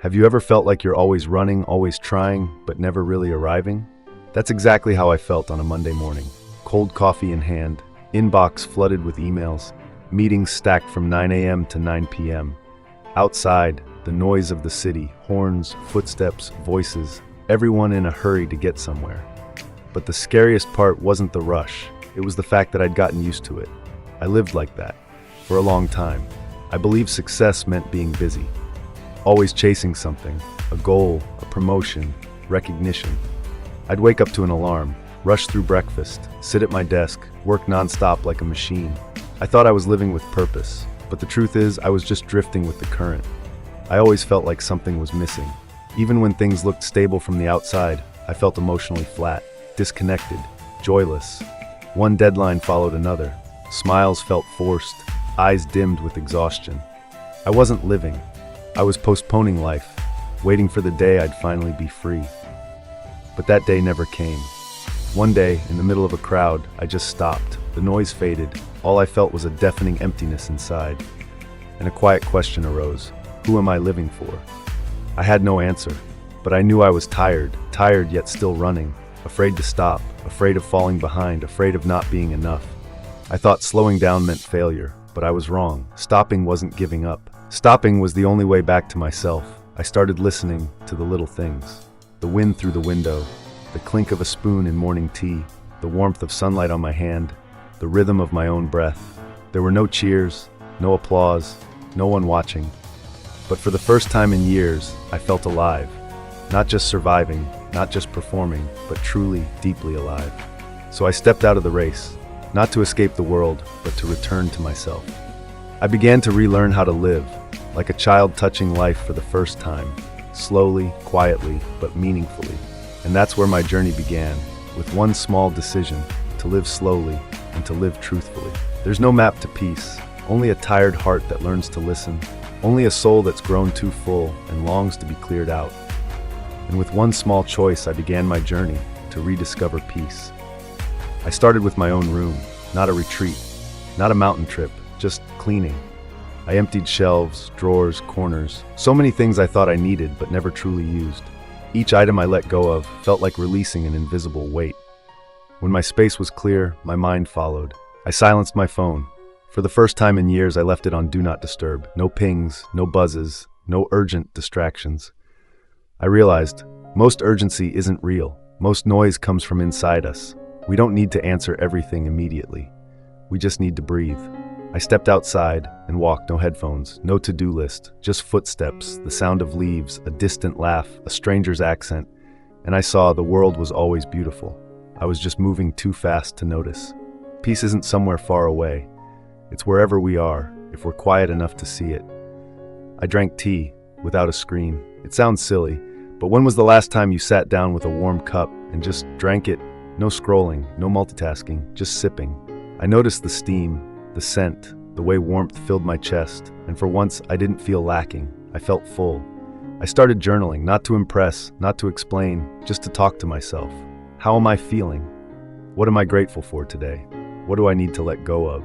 Have you ever felt like you're always running, always trying, but never really arriving? That's exactly how I felt on a Monday morning. Cold coffee in hand, inbox flooded with emails, meetings stacked from 9 a.m. to 9 p.m. Outside, the noise of the city, horns, footsteps, voices, everyone in a hurry to get somewhere. But the scariest part wasn't the rush. It was the fact that I'd gotten used to it. I lived like that for a long time. I believed success meant being busy. Always chasing something, a goal, a promotion, recognition. I'd wake up to an alarm, rush through breakfast, sit at my desk, work nonstop like a machine. I thought I was living with purpose, but the truth is I was just drifting with the current. I always felt like something was missing. Even when things looked stable from the outside, I felt emotionally flat, disconnected, joyless. One deadline followed another. Smiles felt forced, eyes dimmed with exhaustion. I wasn't living. I was postponing life, waiting for the day I'd finally be free. But that day never came. One day, in the middle of a crowd, I just stopped. The noise faded. All I felt was a deafening emptiness inside. And a quiet question arose. Who am I living for? I had no answer, but I knew I was tired yet still running, afraid to stop, afraid of falling behind, afraid of not being enough. I thought slowing down meant failure, but I was wrong. Stopping wasn't giving up. Stopping was the only way back to myself. I started listening to the little things. The wind through the window, the clink of a spoon in morning tea, the warmth of sunlight on my hand, the rhythm of my own breath. There were no cheers, no applause, no one watching. But for the first time in years, I felt alive. Not just surviving, not just performing, but truly, deeply alive. So I stepped out of the race, not to escape the world, but to return to myself. I began to relearn how to live, like a child touching life for the first time, slowly, quietly, but meaningfully. And that's where my journey began, with one small decision, to live slowly and to live truthfully. There's no map to peace, only a tired heart that learns to listen, only a soul that's grown too full and longs to be cleared out. And with one small choice, I began my journey to rediscover peace. I started with my own room, not a retreat, not a mountain trip, just cleaning. I emptied shelves, drawers, corners, so many things I thought I needed but never truly used. Each item I let go of felt like releasing an invisible weight. When my space was clear, my mind followed. I silenced my phone. For the first time in years, I left it on Do Not Disturb. No pings, no buzzes, no urgent distractions. I realized most urgency isn't real. Most noise comes from inside us. We don't need to answer everything immediately. We just need to breathe. I stepped outside and walked, no headphones, no to-do list, just footsteps, the sound of leaves, a distant laugh, a stranger's accent, and I saw the world was always beautiful. I was just moving too fast to notice. Peace isn't somewhere far away. It's wherever we are, if we're quiet enough to see it. I drank tea without a screen. It sounds silly, but when was the last time you sat down with a warm cup and just drank it? No scrolling, no multitasking, just sipping. I noticed the steam, the scent, the way warmth filled my chest, and for once I didn't feel lacking. I felt full. I started journaling, not to impress, not to explain, just to talk to myself. How am I feeling? What am I grateful for today? What do I need to let go of?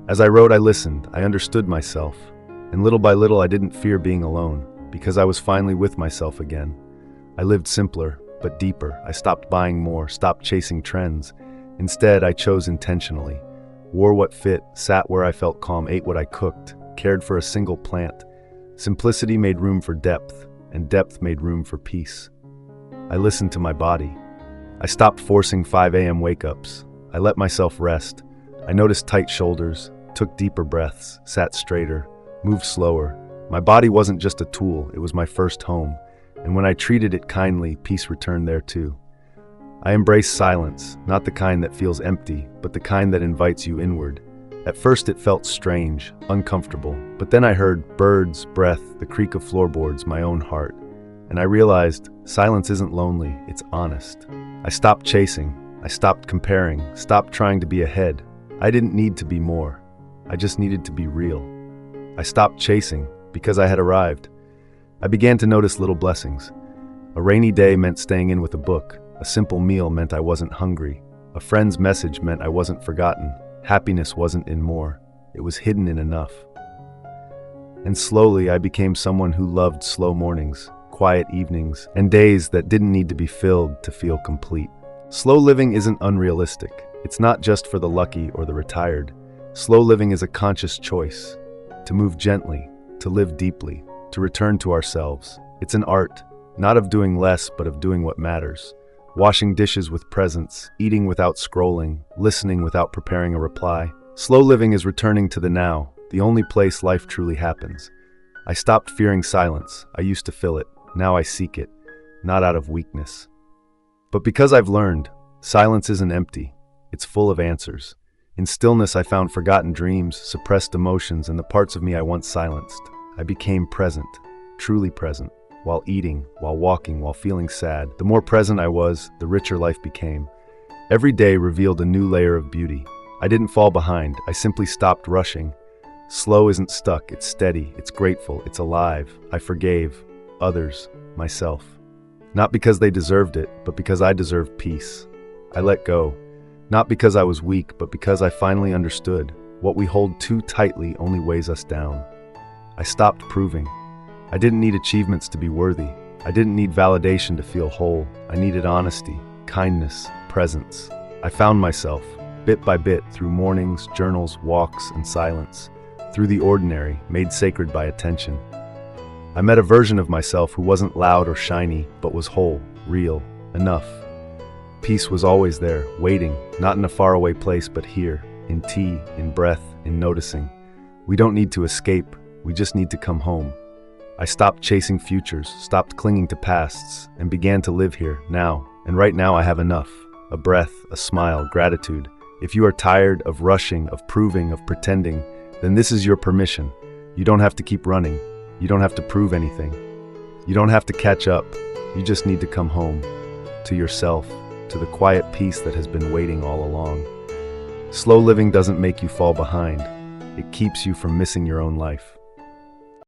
As I wrote, I listened, I understood myself, and little by little I didn't fear being alone, because I was finally with myself again. I lived simpler, but deeper. I stopped buying more, stopped chasing trends. Instead, I chose intentionally. Wore what fit, sat where I felt calm, ate what I cooked, cared for a single plant. Simplicity made room for depth, and depth made room for peace. I listened to my body. I stopped forcing 5 a.m. wake-ups. I let myself rest. I noticed tight shoulders, took deeper breaths, sat straighter, moved slower. My body wasn't just a tool, it was my first home. And when I treated it kindly, peace returned there too. I embraced silence, not the kind that feels empty, but the kind that invites you inward. At first it felt strange, uncomfortable, but then I heard birds, breath, the creak of floorboards, my own heart. And I realized silence isn't lonely, it's honest. I stopped chasing, I stopped comparing, stopped trying to be ahead. I didn't need to be more, I just needed to be real. I stopped chasing because I had arrived. I began to notice little blessings. A rainy day meant staying in with a book. A simple meal meant I wasn't hungry. A friend's message meant I wasn't forgotten. Happiness wasn't in more. It was hidden in enough. And slowly I became someone who loved slow mornings, quiet evenings, and days that didn't need to be filled to feel complete. Slow living isn't unrealistic. It's not just for the lucky or the retired. Slow living is a conscious choice to move gently, to live deeply, to return to ourselves. It's an art, not of doing less, but of doing what matters. Washing dishes with presence, eating without scrolling, listening without preparing a reply. Slow living is returning to the now, the only place life truly happens. I stopped fearing silence. I used to fill it. Now I seek it, not out of weakness. But because I've learned, silence isn't empty. It's full of answers. In stillness I found forgotten dreams, suppressed emotions, and the parts of me I once silenced. I became present, truly present. While eating, while walking, while feeling sad. The more present I was, the richer life became. Every day revealed a new layer of beauty. I didn't fall behind, I simply stopped rushing. Slow isn't stuck, it's steady, it's grateful, it's alive. I forgave others, myself. Not because they deserved it, but because I deserved peace. I let go, not because I was weak, but because I finally understood. What we hold too tightly only weighs us down. I stopped proving. I didn't need achievements to be worthy. I didn't need validation to feel whole. I needed honesty, kindness, presence. I found myself, bit by bit, through mornings, journals, walks, and silence. Through the ordinary, made sacred by attention. I met a version of myself who wasn't loud or shiny, but was whole, real, enough. Peace was always there, waiting, not in a faraway place, but here, in tea, in breath, in noticing. We don't need to escape, we just need to come home. I stopped chasing futures, stopped clinging to pasts, and began to live here, now. And right now I have enough. A breath, a smile, gratitude. If you are tired of rushing, of proving, of pretending, then this is your permission. You don't have to keep running. You don't have to prove anything. You don't have to catch up. You just need to come home. To yourself, to the quiet peace that has been waiting all along. Slow living doesn't make you fall behind. It keeps you from missing your own life.